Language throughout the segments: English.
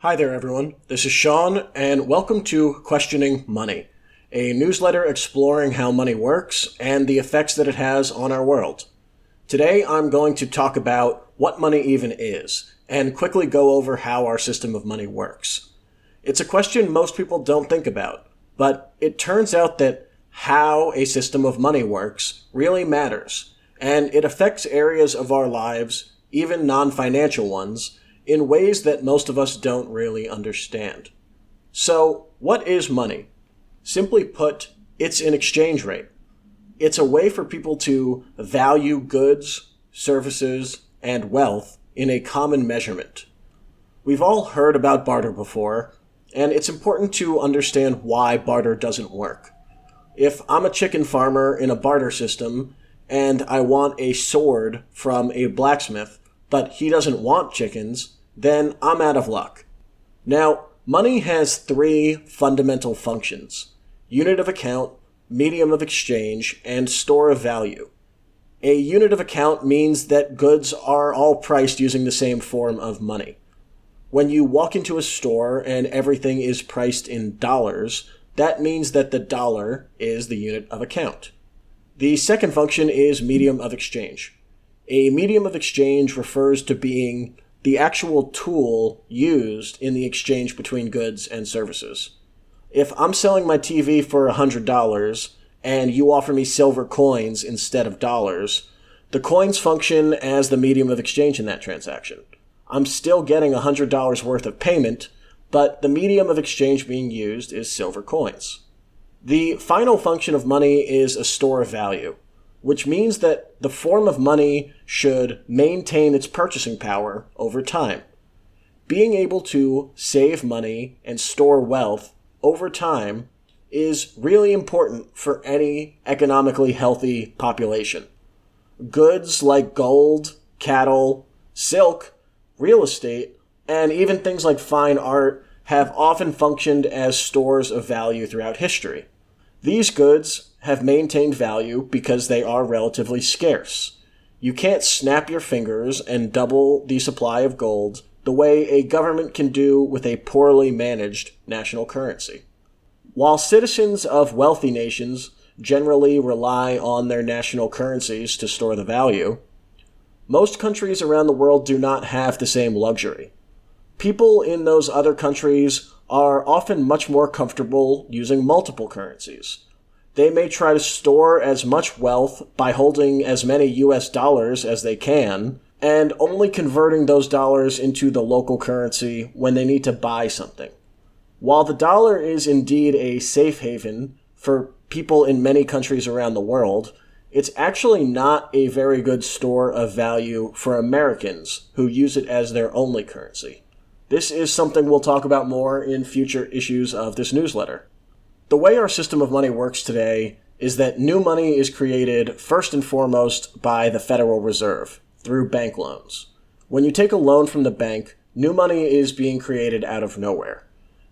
Hi there, everyone. This is Sean, and welcome to Questioning Money, a newsletter exploring how money works and the effects that it has on our world. Today, I'm going to talk about what money even is, and quickly go over how our system of money works. It's a question most people don't think about, but it turns out that how a system of money works really matters, and it affects areas of our lives, even non-financial ones, in ways that most of us don't really understand. So, what is money? Simply put, it's an exchange rate. It's a way for people to value goods, services, and wealth in a common measurement. We've all heard about barter before, and it's important to understand why barter doesn't work. If I'm a chicken farmer in a barter system, and I want a sword from a blacksmith, but he doesn't want chickens, then I'm out of luck. Now, money has three fundamental functions: unit of account, medium of exchange, and store of value. A unit of account means that goods are all priced using the same form of money. When you walk into a store and everything is priced in dollars, that means that the dollar is the unit of account. The second function is medium of exchange. A medium of exchange refers to being the actual tool used in the exchange between goods and services. If I'm selling my TV for $100 and you offer me silver coins instead of dollars, the coins function as the medium of exchange in that transaction. I'm still getting $100 worth of payment, but the medium of exchange being used is silver coins. The final function of money is a store of value, which means that the form of money should maintain its purchasing power over time. Being able to save money and store wealth over time is really important for any economically healthy population. Goods like gold, cattle, silk, real estate, and even things like fine art have often functioned as stores of value throughout history. These goods have maintained value because they are relatively scarce. You can't snap your fingers and double the supply of gold the way a government can do with a poorly managed national currency. While citizens of wealthy nations generally rely on their national currencies to store the value, most countries around the world do not have the same luxury. People in those other countries are often much more comfortable using multiple currencies. They may try to store as much wealth by holding as many US dollars as they can, and only converting those dollars into the local currency when they need to buy something. While the dollar is indeed a safe haven for people in many countries around the world, it's actually not a very good store of value for Americans who use it as their only currency. This is something we'll talk about more in future issues of this newsletter. The way our system of money works today is that new money is created first and foremost by the Federal Reserve through bank loans. When you take a loan from the bank, new money is being created out of nowhere.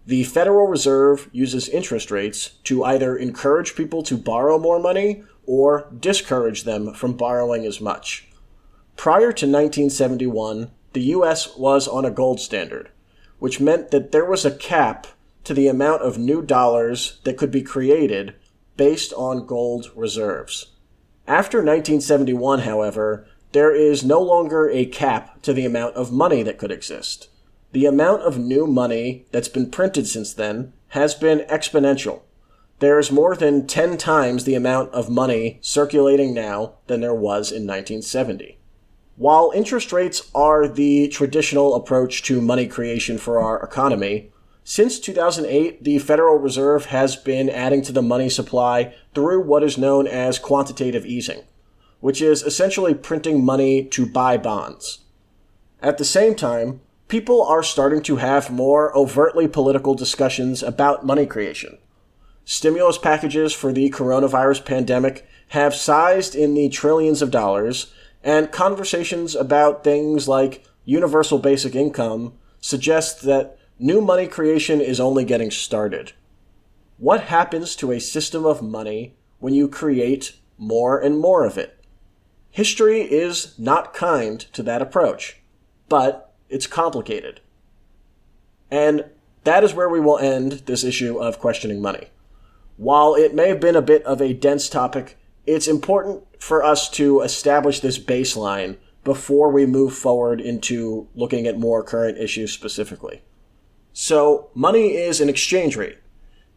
The Federal Reserve uses interest rates to either encourage people to borrow more money or discourage them from borrowing as much. Prior to 1971, the U.S. was on a gold standard, which meant that there was a cap to the amount of new dollars that could be created based on gold reserves. After 1971, however, there is no longer a cap to the amount of money that could exist. The amount of new money that's been printed since then has been exponential. There is more than 10 times the amount of money circulating now than there was in 1970. While interest rates are the traditional approach to money creation for our economy, since 2008, the Federal Reserve has been adding to the money supply through what is known as quantitative easing, which is essentially printing money to buy bonds. At the same time, people are starting to have more overtly political discussions about money creation. Stimulus packages for the coronavirus pandemic have sized in the trillions of dollars, and conversations about things like universal basic income suggest that new money creation is only getting started. What happens to a system of money when you create more and more of it? History is not kind to that approach, but it's complicated. And that is where we will end this issue of Questioning Money. While it may have been a bit of a dense topic, it's important for us to establish this baseline before we move forward into looking at more current issues specifically. So, money is an exchange rate.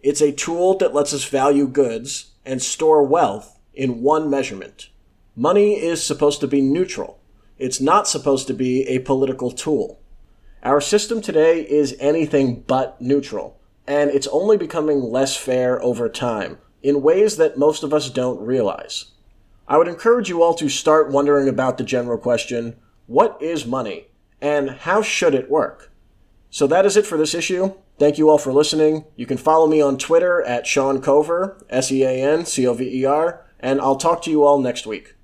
It's a tool that lets us value goods and store wealth in one measurement. Money is supposed to be neutral. It's not supposed to be a political tool. Our system today is anything but neutral, and it's only becoming less fair over time in ways that most of us don't realize. I would encourage you all to start wondering about the general question, what is money, and how should it work? So that is it for this issue. Thank you all for listening. You can follow me on Twitter at Sean Cover, SeanCover, and I'll talk to you all next week.